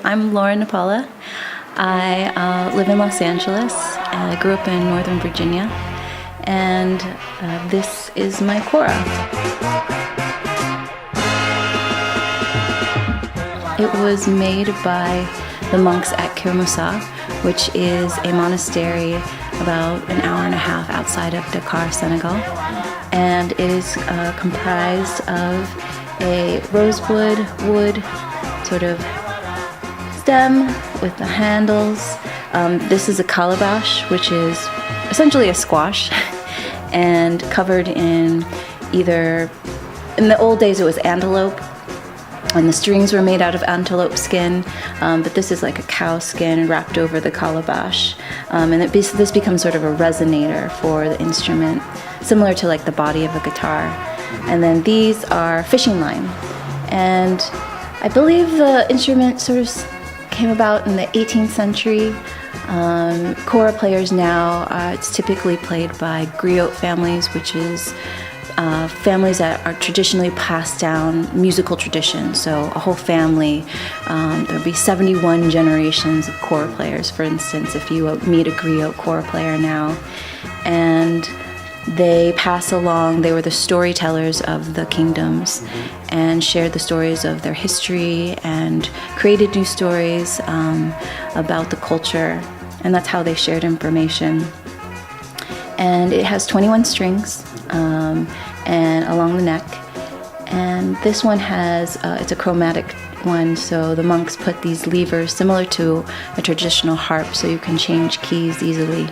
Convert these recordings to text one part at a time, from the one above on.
I'm Loryn Napala. I live in Los Angeles. I grew up in Northern Virginia, and this is my Kora. It was made by the monks at Kora, which is a monastery about an hour and a half outside of Dakar, Senegal. And it is comprised of a rosewood wood sort of stem with the handles. This is a calabash, which is essentially a squash, and covered in in the old days it was antelope, and the strings were made out of antelope skin, but this is like a cow skin wrapped over the calabash, and this becomes sort of a resonator for the instrument, similar to like the body of a guitar. And then these are fishing line, and I believe the instrument sort of came about in the 18th century. Kora players now, it's typically played by griot families, which is families that are traditionally passed down musical traditions. So a whole family, there'll be 71 generations of Kora players, for instance, if you meet a griot Kora player now. And they pass along, they were the storytellers of the kingdoms and shared the stories of their history and created new stories about the culture, and that's how they shared information. And it has 21 strings and along the neck, and this one has, it's a chromatic one, so the monks put these levers similar to a traditional harp so you can change keys easily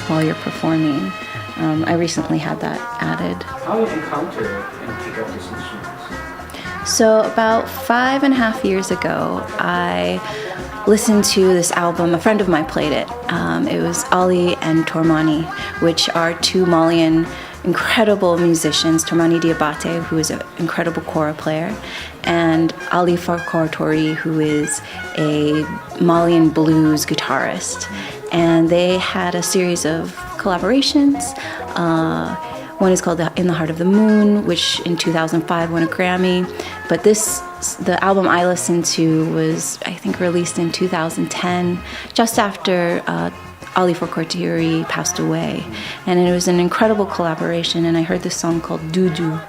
while you're performing. I recently had that added. How did you encounter and pick up these instruments? So about 5.5 years ago, I listened to this album. A friend of mine played it. It was Ali and Tourmani, which are two Malian incredible musicians. Tourmani Diabate, who is an incredible Kora player, and Ali Farquhar Tori, who is a Malian blues guitarist. And they had a series of collaborations. One is called In the Heart of the Moon, which in 2005 won a Grammy. But the album I listened to was, I think, released in 2010, just after Ali Farquhar passed away. And it was an incredible collaboration, and I heard this song called Doudou.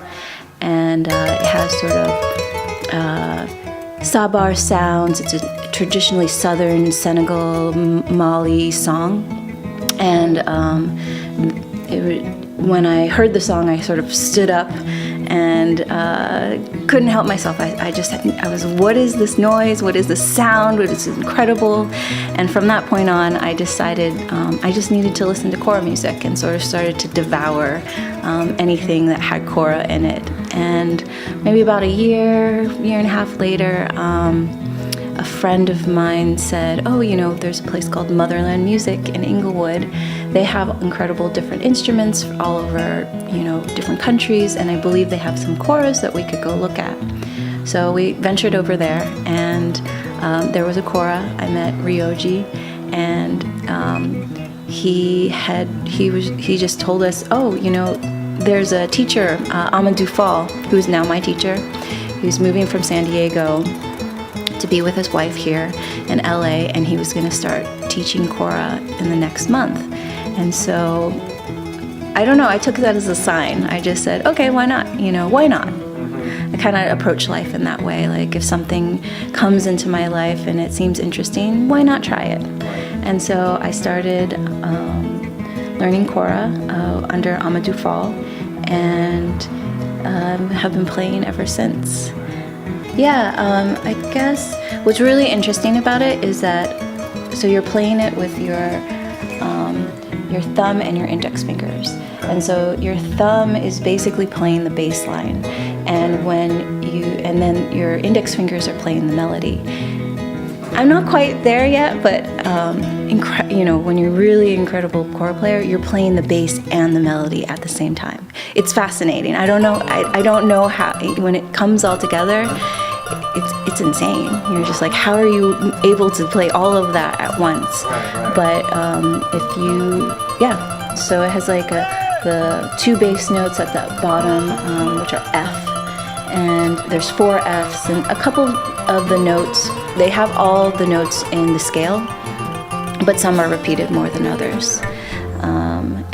And it has sort of Sabar sounds. It's a traditionally southern Senegal Mali song. And when I heard the song, I sort of stood up and couldn't help myself. I was, what is this noise? What is this sound? What is this incredible? And from that point on, I decided I just needed to listen to Kora music, and sort of started to devour anything that had Kora in it. And maybe about a year and a half later, a friend of mine said, oh, there's a place called Motherland Music in Inglewood. They have incredible different instruments all over, different countries, and I believe they have some Koras that we could go look at. So we ventured over there, and there was a Kora. I met Ryoji, and he just told us, oh, there's a teacher, Amadou Fall, who is now my teacher, who's moving from San Diego to be with his wife here in LA, and he was going to start teaching Kora in the next month. And so, I don't know, I took that as a sign. I just said, okay, why not? Why not? I kind of approach life in that way. Like, if something comes into my life and it seems interesting, why not try it? And so I started learning Kora under Amadou Fall, and have been playing ever since. Yeah, I guess what's really interesting about it is that, so you're playing it with your thumb and your index fingers. And so your thumb is basically playing the bass line, and then your index fingers are playing the melody. I'm not quite there yet, but when you're really incredible Kora player, you're playing the bass and the melody at the same time. It's fascinating. I don't know how, when it comes all together, it's insane. You're just like, how are you able to play all of that at once? But so it has like the two bass notes at the bottom, which are F, and there's 4 Fs, and a couple of the notes they have all the notes in the scale, but some are repeated more than others.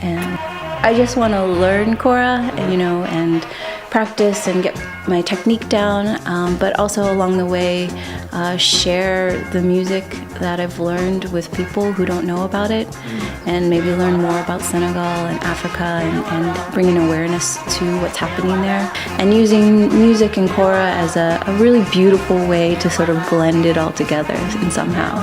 And I just want to learn Kora, and practice and get my technique down, but also along the way share the music that I've learned with people who don't know about it, and maybe learn more about Senegal and Africa, and bringing awareness to what's happening there, and using music and Kora as a really beautiful way to sort of blend it all together somehow.